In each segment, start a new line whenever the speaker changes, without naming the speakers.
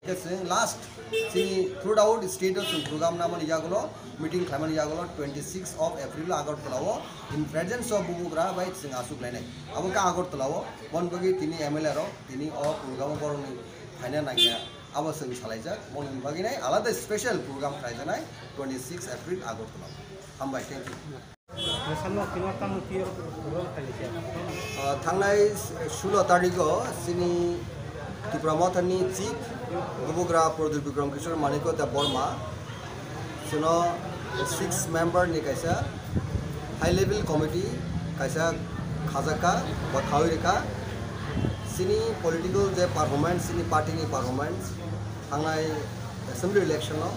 Last throughout state program naman iyagulo meeting khaman iyagulo 26 of April Agartala in presence of Bubugra by sing Asuk Lene. Abuka Agartala, one bagi tini MLA ro, tini of program koroni Hana Nagia, our sing Salaja, one bagina, another special program Kaisanai 26 April Agartala. Ambai, thank you. Thangai Shula Tarigo, Sini Tipramatani Chief Bubugra Prodil Bikram Kishore Maniko the Burma Suno 6-member ni kaisa high level committee kaisa Khazaka Bakhaurika Sini political je performance Sini party ni performance Thangai assembly election no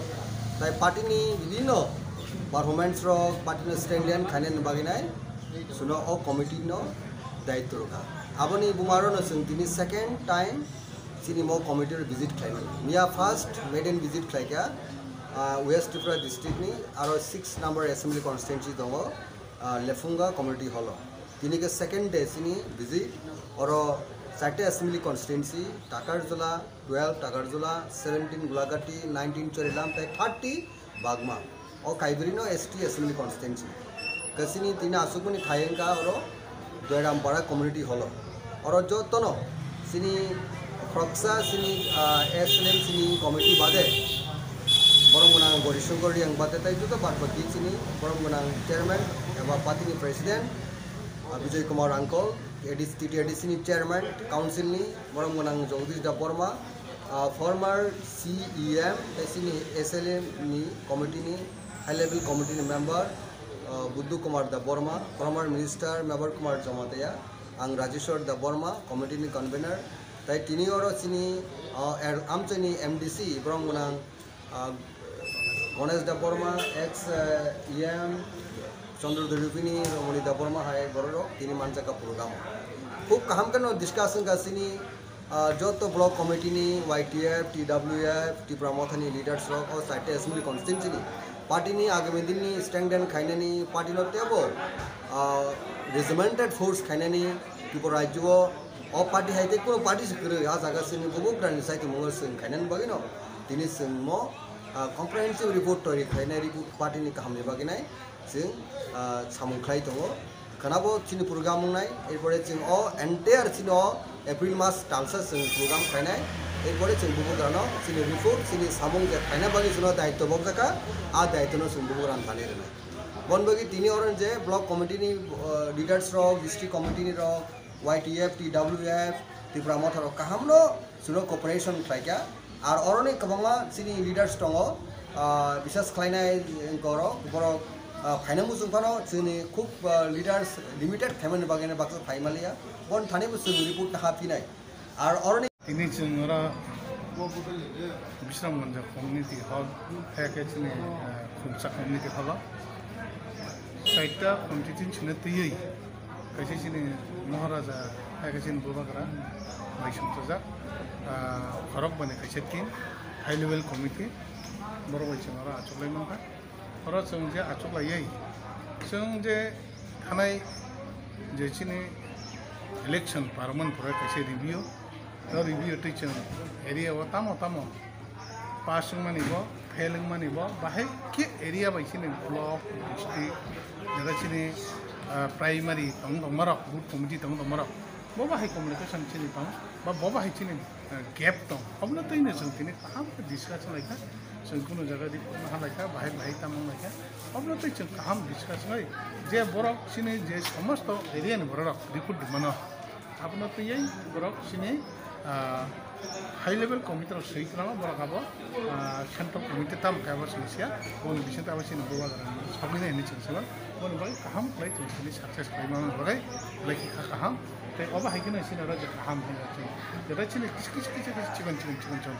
tai party ni bibino performance ro party no stand khanen baginai Suno o committee no daitro ka aboni bumaro no sentini second time Sini mo committee visit khaina mia first maiden visit khaika West Tripura district ni aro 6 number assembly constituency dongo Lefunga community hall tini ke second day sini visit aro 4 assembly constituency Takarjula 12 Takarjula 17 Gulagati 19 Chorilam tai 30 Bagma o Kaibrino ST assembly constituency kasini tina asukuni khayenka aro Doiram Bara community hall aro jotono sini Proxa sini SLM sini committee bade borong gunang Borisungkor yang bade tai juga bagi sini borong gunang chairman eba party ni president Vijay Kumar Uncle TTD sini chairman council ni borong gunang Jagdish Da Burma former CEM sini SLM ni committee ni high level committee ni member Buddhu Kumar Da Burma former minister Member Kumar Jamataya ang Rajeshwar Da Burma committee ni convener tai tini oro sini amchani MDC brongunang Ganesh Da Burma ex EM Chandra Durupini Ramoni Da Burma hai bororo tini manjaka program khub kaham kano discussion ka sini joto block committee ni YTF TWF Tipramathani leaders ro o site assembly constituency ni party ni agami din ni stand and khaina ni party no tebo regimented force khaina ni Tripura rajyo o party hai te kuno party sekre ya jaga sini Bubugra ni sai mongol sing khainan bagino tini sing mo comprehensive report tori khaina report party ni kaham ni baginai sing samung khlai tongo kanabo sini program nai erpore sing o entire sini o April mas talsa sing program khainai erpore sing Bubugra no sini report sini samung je khaina bagi suno daitto bokjaka a daitto no sing Bubugra thane re nai bon bagi tini oran je block committee ni leaders ro district committee ni ro YTF, TWF, Tipramathar kahamno suno cooperation khlaika ar oroni kabanga sini leaders tongo bisas khlainai goro boro phainamu jungkano sini khub leaders limited payment bagene baksa phaimalia bon thane bu sini report ta hapinai ar oroni
ini jungara bisram manja community hall package ni khumsa community hall saita community chine tiyei kaisi sini Maharaja Hakasin Bubagra Maisham Tazak Korok Bane Kashetkin High Level Committee Borowai Changara Achoklai Mangka Korok Sungje Achoklai Yai Sungje Hanai Jechini election Parliament Pura Kashi review the review teaching area wa tamo passing mani bo failing mani bo bahai ki area ba chini block district jaga chini primary tong marok good committee tong marok boba hai communication chini pang ba boba hai chini gap tong abna tai ne sung tini kaham ka discussion laika sung kuno jaga di na laika bahai tamang laika abna tai chung kaham discussion lai je borok chini je samasto area ni borok report mano abna tai yai borok chini high level committee ro sei krama borok abo central committee tam ka ba sisia bon bisenta ba chini boba sabine ni chung bon bagi kaham play tu sini sukses play mana bagai lagi kaham tapi apa hai kena sini orang kaham ni jadi sini cikun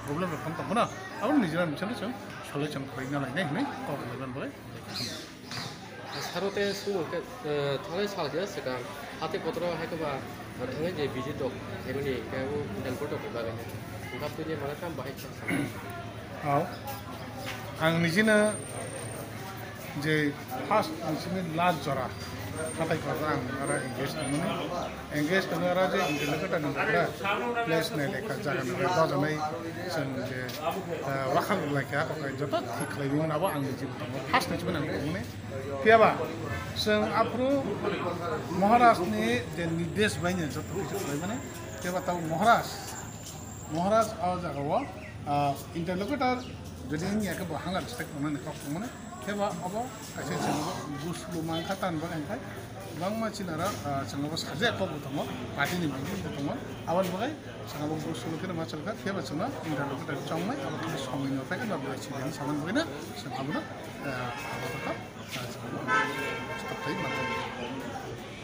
problem berkan tak mana awak ni jangan macam macam soalnya macam play ngalai ni kau leban bagai
사로테 수 थाने साल के सका हाथे पत्र है के बा थाने जे visit दो ebony के वो डेलपोर्ट के बारे में उनका तो ये माला काम बाइक
आओ आं निजिना जे फास्ट निजिना लाज जरा हाथाय आं आरो एंगेज दङ आरो जे इंटेलेक्टुवेल नंगौरा प्लेस नायलेखा जागोन बाजानाय जों जे वाखाल लायखा ओमफ्राय जत थिक खालामोन आबो आंनि जिउ दङ फार्स्ट निजों आं बुंने फैयाबा जों आफ्रो महाराष्ट्रनि जे निर्देश बायनो जत थिक खालामने फैयाबा ताव महाराष्ट्र आ जागाव इंटेलेक्टुवेल जुदि नियाके बहांगा रिस्पेक्ट मोनने खालामने फैयाबा अब खायसे जोंबो गुसलु मांखा तानबा ओंखाय गोबां मानसिनारा जोंबो साजे कब दङ पार्टीनि मिटिं दङ आबाद बागै जोंबो गुसलु के मा चलका फैयाबा जोंना इंटेलेक्टुवेल चांनाय आबाद खालि समिनो फाय ना बायसिनि सामान बयना जोंहाबो आबादखौ स्टप थायो